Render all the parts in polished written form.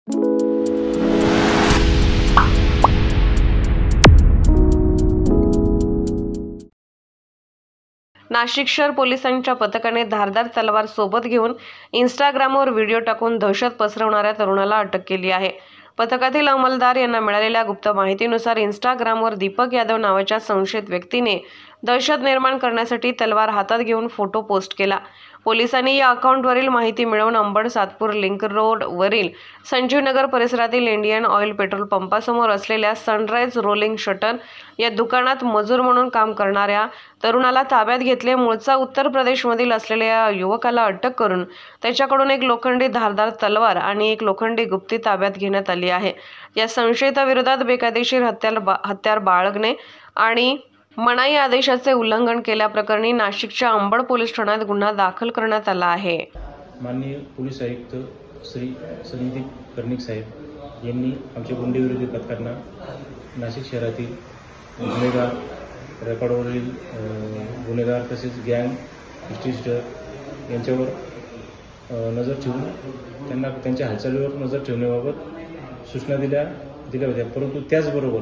नाशिक शहर पोलिसांच्या पथकाने धारदार तलवार सोबत घेऊन इंस्टाग्रामवर व्हिडिओ टाकून दहशत पसरवणाऱ्या तरुणाला अटक केली आहे। पथकातील अंमलदार यांना मिळालेल्या गुप्त माहितीनुसार इंस्टाग्रामवर दीपक यादव नावाच्या संशयित व्यक्तीने दहशत निर्माण करण्यासाठी तलवार हातात घेऊन फोटो पोस्ट केला। पोलिसांनी या अकाउंटवरील माहिती मिळवून अंबड सातपूर लिंक रोड वरील संजीवनगर परिसरातील इंडियन ऑइल पेट्रोल पंपासमोर असलेल्या सनराइज रोलिंग शटर या दुकानात मजूर म्हणून काम करणाऱ्या तरुणाला ताब्यात घेतले। मूळचा उत्तर प्रदेशमधील असलेल्या या युवकाला अटक करून त्याच्याकडून एक लोखंडी धारदार तलवार आणि एक लोखंडी गुप्ती ताब्यात घेण्यात आली आहे। या संशयिताविरोधात बेकायदेशीर हत्यार बाळगणे आणि मनाई आदेशाचे उल्लंघन केल्याप्रकरणी नाशिकच्या अंबड पोलीस ठाण्यात गुन्हा दाखल करण्यात आला आहे। माननीय पोलीस आयुक्त श्री संदीप कर्णिक साहेब यांनी आमच्या गुंडेविरोधी पथकांना नाशिक शहरातील गुन्हेगार, रेकॉर्डवरील गुन्हेगार तसेच गँग हिस्ट्रीस्टर यांच्यावर नजर ठेवून त्यांना त्यांच्या हालचालीवर नजर ठेवण्याबाबत सूचना दिल्या होत्या। परंतु त्याचबरोबर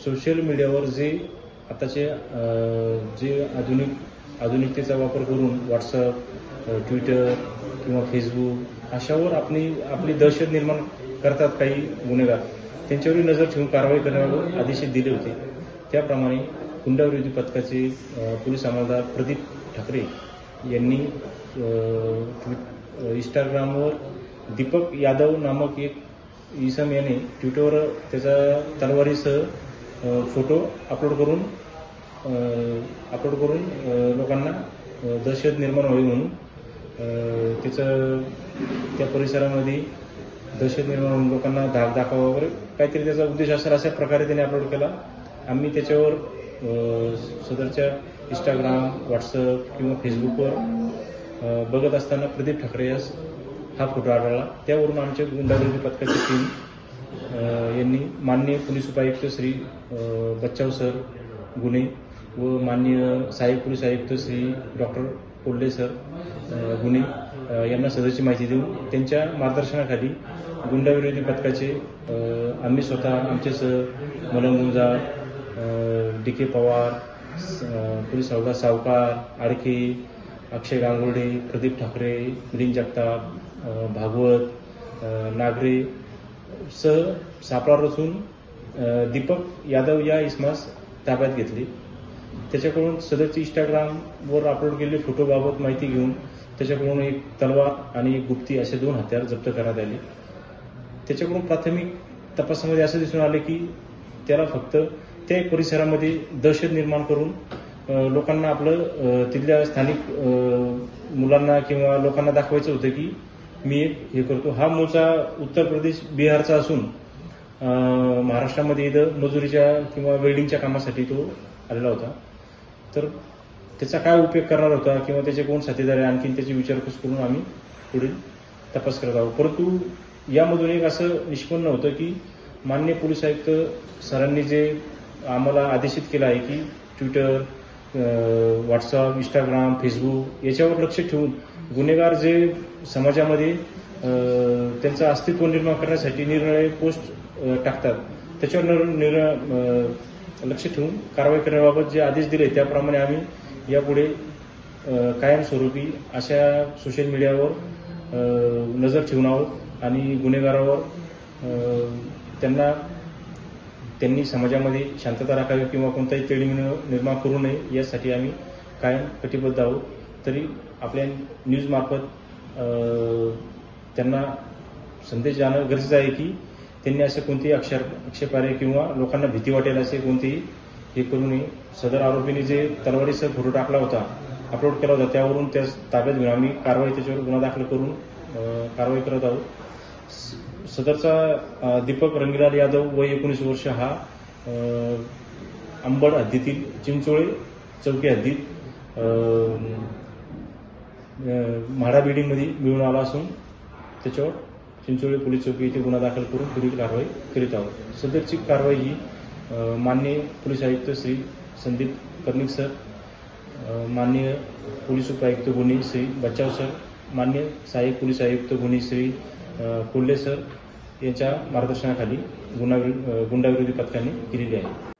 सोशल मीडियावर जे आताचे जे आधुनिकतेचा वापर करून व्हॉट्सअप, ट्विटर किंवा फेसबुक अशावर आपली दहशत निर्माण करतात काही गुन्हेगार, त्यांच्यावरही नजर ठेवून कारवाई करण्याबाबत आदेश दिले होते। त्याप्रमाणे गुंडाविरोधी पथकाचे पोलीस अंमलदार प्रदीप ठाकरे यांनी इंस्टाग्रामवर दीपक यादव नामक एक इसम याने ट्विटरवर त्याचा तलवारीसह फोटो अपलोड करून लोकांना दहशत निर्माण व्हावी म्हणून त्या परिसरामध्ये दहशत निर्माण होऊन लोकांना धाक दाखवा वगैरे काहीतरी त्याचा उद्देश असेल अशा प्रकारे त्याने अपलोड केला। आम्ही त्याच्यावर सदरच्या इंस्टाग्राम, व्हॉट्सअप किंवा फेसबुकवर बघत असताना प्रदीप ठाकरे यास हा फोटो आढळला। त्यावरून आमच्या गुंडाविरोधी पथकाची टीम यांनी माननीय पोलीस उपायुक्त श्री बच्चाव सर गुन्हे व माननीय सहाय्यक पोलीस आयुक्त श्री डॉक्टर कोल्हे सर गुन्हे यांना सदरची माहिती देऊन त्यांच्या मार्गदर्शनाखाली गुंडाविरोधी पथकाचे आम्ही स्वतः आमचे सर मलंग गुंजाळ, DK पवार, पोलीस हवालदार सावकार, आडके, अक्षय गांगुर्डे, प्रदीप ठाकरे, मिलिंद जगताप, भागवत, नागरे सह सापळा रचून दीपक यादव या इसमास ताब्यात घेतले। त्याच्याकडून सदरची इंस्टाग्रामवर अपलोड केलेले फोटोबाबत माहिती घेऊन त्याच्याकडून एक तलवार आणि एक गुप्ती असे 2 हत्यार जप्त करण्यात आले। त्याच्याकडून प्राथमिक तपासामध्ये असं दिसून आले की त्याला फक्त त्या परिसरामध्ये दहशत निर्माण करून लोकांना आपलं तिथल्या स्थानिक मुलांना किंवा लोकांना दाखवायचं होतं की मी एक हे करतो। हा मूळचा उत्तर प्रदेश, बिहारचा असून महाराष्ट्रामध्ये इथं मजुरीच्या किंवा वेल्डिंगच्या कामासाठी तो आलेला होता। तर त्याचा काय उपयोग करणार होता किंवा त्याचे कोण साथीदार आहे आणखी त्याची विचारपूस करून आम्ही पुढील तपास करत आहोत। परंतु यामधून एक असं निष्पन्न होतं की माननीय पोलीस आयुक्त सरांनी जे आम्हाला आदेशित केलं आहे की ट्विटर, व्हॉट्सअप, इंस्टाग्राम, फेसबुक याच्यावर लक्ष ठेवून गुन्हेगार जे समाजामध्ये त्यांचं अस्तित्व निर्माण करण्यासाठी निरनिराळे पोस्ट टाकतात त्याच्यावर लक्ष ठेवून कारवाई करण्याबाबत जे आदेश दिले त्याप्रमाणे आम्ही यापुढे कायमस्वरूपी अशा सोशल मीडियावर नजर ठेवून आहोत आणि गुन्हेगारावर त्यांनी समाजामध्ये शांतता राखावी किंवा कोणताही तेढ निर्माण करू नये यासाठी आम्ही कायम कटिबद्ध आहोत। तरी आपल्या न्यूज मार्फत त्यांना संदेश जाणं गरजेचं आहे की त्यांनी असे कोणतेही आक्षेपार्ह किंवा लोकांना भीती वाटेल असे कोणतेही हे करू नये। सदर आरोपीने जे तलवारीसह फोटो टाकला होता, अपलोड केला होता, त्यावरून त्या ताब्यात घेऊन आम्ही त्याच्यावर गुन्हा दाखल करून कारवाई करत आहोत। सदरचा दीपक रंगीलाल यादव वय 19 वर्ष हा अंबड हद्दीतील चिंचोळे चौकी हद्दीत म्हाडा बिल्डिंगमध्ये मिळून आला असून त्याच्यावर चिंचोळे पोलीस चौकी येथे गुन्हा दाखल करून पुढील कारवाई करीत आहोत। सदरची कारवाई ही माननीय पोलीस आयुक्त श्री संदीप कर्णिक सर, माननीय पोलीस उपायुक्त गुन्हे श्री बच्चाव सर, माननीय सहाय्यक पोलीस आयुक्त गुन्हे श्री कोल्हे सर यांच्या मार्गदर्शनाखाली गुन्हाविरोधी पथकाने केलेली आहे.